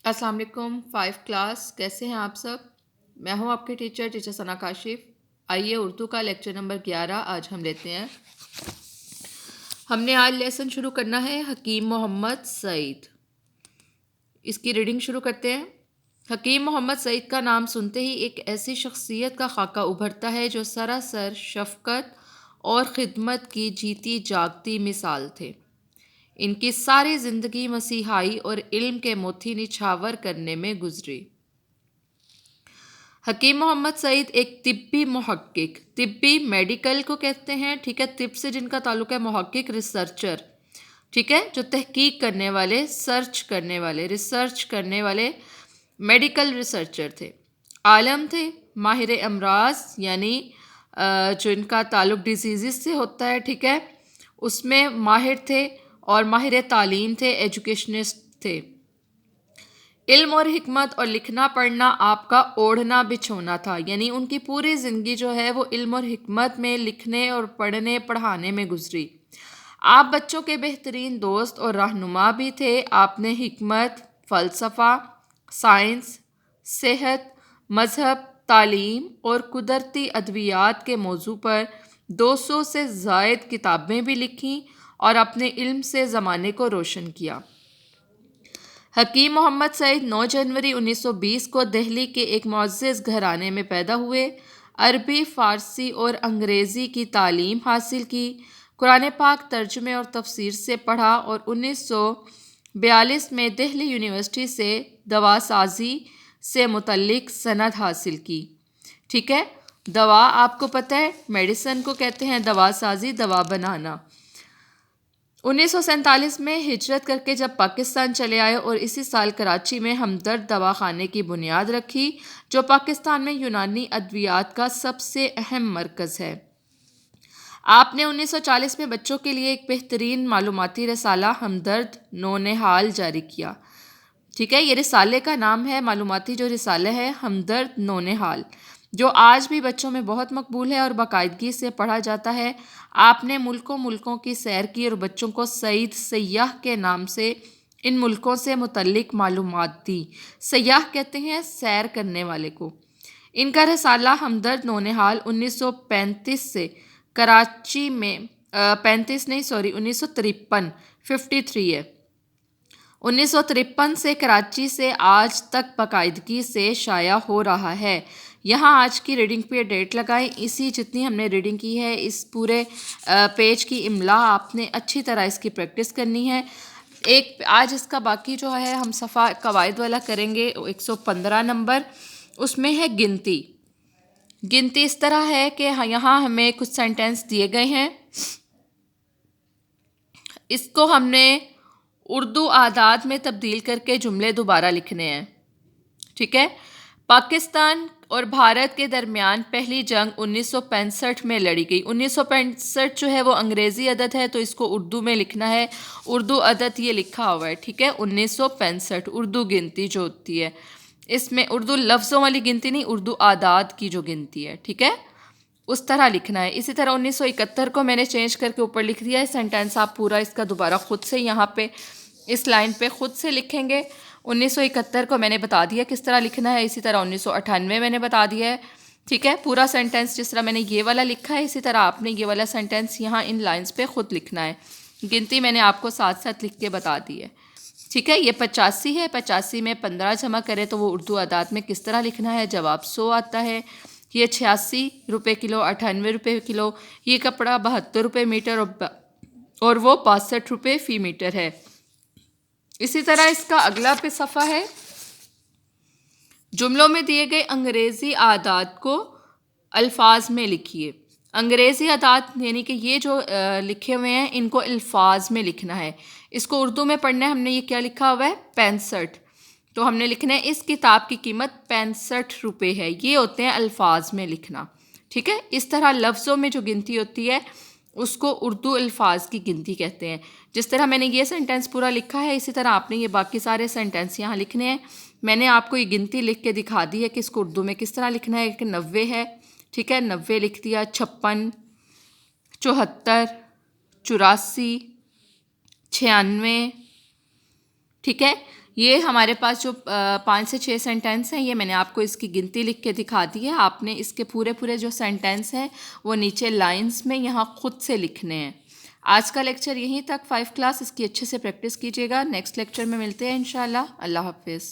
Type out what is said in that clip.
السلام علیکم 5 کلاس، کیسے ہیں آپ سب؟ میں ہوں آپ کے ٹیچر ثنا کاشف۔ آئیے اردو کا لیکچر نمبر 11 آج ہم لیتے ہیں۔ ہم نے آج لیسن شروع کرنا ہے حکیم محمد سعید۔ اس کی ریڈنگ شروع کرتے ہیں۔ حکیم محمد سعید کا نام سنتے ہی ایک ایسی شخصیت کا خاکہ ابھرتا ہے جو سراسر شفقت اور خدمت کی جیتی جاگتی مثال تھے۔ ان کی ساری زندگی مسیحائی اور علم کے موتی نچھاور کرنے میں گزری۔ حکیم محمد سعید ایک طبی محقق، طبی میڈیکل کو کہتے ہیں، ٹھیک ہے، طب سے جن کا تعلق ہے، محقق ریسرچر، ٹھیک ہے، جو تحقیق کرنے والے، ریسرچ کرنے والے میڈیکل ریسرچر تھے۔ عالم تھے، ماہر امراض یعنی جو ان کا تعلق ڈیزیزز سے ہوتا ہے، ٹھیک ہے، اس میں ماہر تھے، اور ماہر تعلیم تھے، ایجوکیشنسٹ تھے۔ علم اور حکمت اور لکھنا پڑھنا آپ کا اوڑھنا بچھونا تھا، یعنی ان کی پوری زندگی جو ہے وہ علم اور حکمت میں، لکھنے اور پڑھنے پڑھانے میں گزری۔ آپ بچوں کے بہترین دوست اور رہنما بھی تھے۔ آپ نے حکمت، فلسفہ، سائنس، صحت، مذہب، تعلیم اور قدرتی ادویات کے موضوع پر 200 سے زائد کتابیں بھی لکھیں اور اپنے علم سے زمانے کو روشن کیا۔ حکیم محمد سعید 9 جنوری 1920 کو دہلی کے ایک معزز گھرانے میں پیدا ہوئے۔ عربی، فارسی اور انگریزی کی تعلیم حاصل کی، قرآن پاک ترجمے اور تفسیر سے پڑھا اور 1942 میں دہلی یونیورسٹی سے دوا سازی سے متعلق سند حاصل کی، ٹھیک ہے۔ دوا آپ کو پتہ ہے، میڈیسن کو کہتے ہیں دوا سازی، دوا بنانا۔ 1947 میں ہجرت کر کے جب پاکستان چلے آئے اور اسی سال کراچی میں ہمدرد دواخانے کی بنیاد رکھی، جو پاکستان میں یونانی ادویات کا سب سے اہم مرکز ہے۔ آپ نے 1940 میں بچوں کے لیے ایک بہترین معلوماتی رسالہ ہمدرد نونہال جاری کیا، ٹھیک ہے۔ یہ رسالے کا نام ہے، معلوماتی جو رسالہ ہے، ہمدرد نونہال، جو آج بھی بچوں میں بہت مقبول ہے اور باقاعدگی سے پڑھا جاتا ہے۔ آپ نے ملکوں کی سیر کی اور بچوں کو سعید سیاح کے نام سے ان ملکوں سے متعلق معلومات دی۔ سیاح کہتے ہیں سیر کرنے والے کو۔ ان کا رسالہ ہمدرد نونہال 1935 سے کراچی میں 1953 ہے۔ 1953 سے کراچی سے آج تک باقاعدگی سے شائع ہو رہا ہے۔ یہاں آج کی ریڈنگ پہ ڈیٹ لگائیں، اسی جتنی ہم نے ریڈنگ کی ہے، اس پورے پیج کی املا آپ نے اچھی طرح اس کی پریکٹس کرنی ہے۔ آج اس کا باقی جو ہے ہم صفحہ قواعد والا کریں گے، 115 نمبر، اس میں ہے گنتی۔ گنتی اس طرح ہے کہ یہاں ہمیں کچھ سینٹینس دیے گئے ہیں، اس کو ہم نے اردو اعداد میں تبدیل کر کے جملے دوبارہ لکھنے ہیں، ٹھیک ہے۔ پاکستان اور بھارت کے درمیان پہلی جنگ 1965 میں لڑی گئی۔ 1965 جو ہے وہ انگریزی عدد ہے، تو اس کو اردو میں لکھنا ہے۔ اردو عدد یہ لکھا ہوا ہے، ٹھیک ہے، 1965 اردو گنتی جو ہوتی ہے، اس میں اردو لفظوں والی گنتی نہیں، اردو اعداد کی جو گنتی ہے، ٹھیک ہے، اس طرح لکھنا ہے۔ اسی طرح 1971 کو میں نے چینج کر کے اوپر لکھ دیا ہے سینٹینس، آپ پورا اس کا دوبارہ خود سے یہاں پہ اس لائن پہ خود سے لکھیں گے۔ 1971 کو میں نے بتا دیا کس طرح لکھنا ہے، اسی طرح 1998 میں نے بتا دیا ہے، ٹھیک ہے۔ پورا سینٹینس جس طرح میں نے یہ والا لکھا ہے، اسی طرح آپ نے یہ والا سینٹینس یہاں ان لائنز پہ خود لکھنا ہے۔ گنتی میں نے آپ کو ساتھ ساتھ لکھ کے بتا دی ہے، ٹھیک ہے۔ یہ 85 ہے، 85 میں 15 جمع کرے تو وہ اردو اعداد میں کس طرح لکھنا ہے، جواب 100 آتا ہے۔ یہ 86 روپے کلو، 98 روپے کلو، یہ کپڑا 72 روپے میٹر اور وہ 62 روپے فی میٹر ہے۔ اسی طرح اس کا اگلا پہ صفحہ ہے، جملوں میں دیے گئے انگریزی اعداد کو الفاظ میں لکھیے۔ انگریزی اعداد یعنی کہ یہ جو لکھے ہوئے ہیں ان کو الفاظ میں لکھنا ہے۔ اس کو اردو میں پڑھنا ہے، ہم نے یہ کیا لکھا ہوا ہے، 65، تو ہم نے لکھنا ہے اس کتاب کی قیمت 65 روپے ہے۔ یہ ہوتے ہیں الفاظ میں لکھنا، ٹھیک ہے۔ اس طرح لفظوں میں جو گنتی ہوتی ہے اس کو اردو الفاظ کی گنتی کہتے ہیں۔ جس طرح میں نے یہ سینٹینس پورا لکھا ہے، اسی طرح آپ نے یہ باقی سارے سینٹینس یہاں لکھنے ہیں۔ میں نے آپ کو یہ گنتی لکھ کے دکھا دی ہے کہ اس کو اردو میں کس طرح لکھنا ہے، کہ 90 ہے، ٹھیک ہے، 90 لکھ دیا، 56، 74، 84، 96، ٹھیک ہے۔ یہ ہمارے پاس جو 5 سے 6 سینٹینس ہیں، یہ میں نے آپ کو اس کی گنتی لکھ کے دکھا دی ہے. آپ نے اس کے پورے جو سینٹینس ہیں وہ نیچے لائنز میں یہاں خود سے لکھنے ہیں. آج کا لیکچر یہیں تک. 5 کلاس اس کی اچھے سے پریکٹس کیجیے گا. نیکسٹ لیکچر میں ملتے ہیں انشاءاللہ. اللہ حافظ.